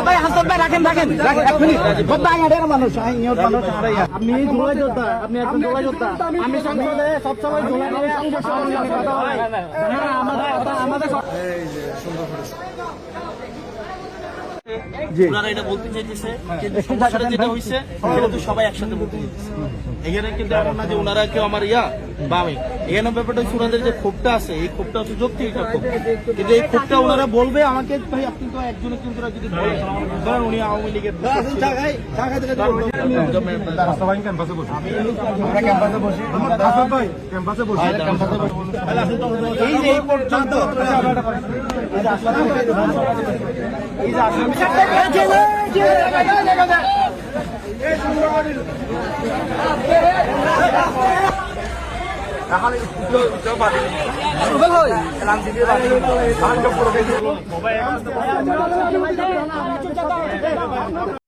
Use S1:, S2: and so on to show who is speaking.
S1: ভাই হাসান ভাই রাখেন রাখেন এক মিনিট ভাই আড়ের মানুষ নিয়ত মানুষ আপনি জোলাই যোদ্ধা আপনি একজন জোলাই যোদ্ধা আমি সংসদে সব সময় জোলাই নিয়ে কথা হয় আমাদের এই যে সুন্দর করে ওনারা এটা বলতে চাইতেছে কিন্তু সমস্যাটা যেটা হইছে সেটা তো সবাই একসাথে বলতে চাইতেছে এখানে কিন্তু এমন না যে ওনারা কেউ আমার বা আমি এখানে ব্যাপারটা ওনাদের যে ক্ষোভটা আছে এই ক্ষোভটা হচ্ছে যৌক্তিক একটা ক্ষোভ কিন্তু এই ক্ষোভটা ওনারা বলবে আমাকে ভাই আপনি তো একজনের কিন্তু যদি বলেন ধরেন উনি আওয়ামী লীগের এই পর্যন্ত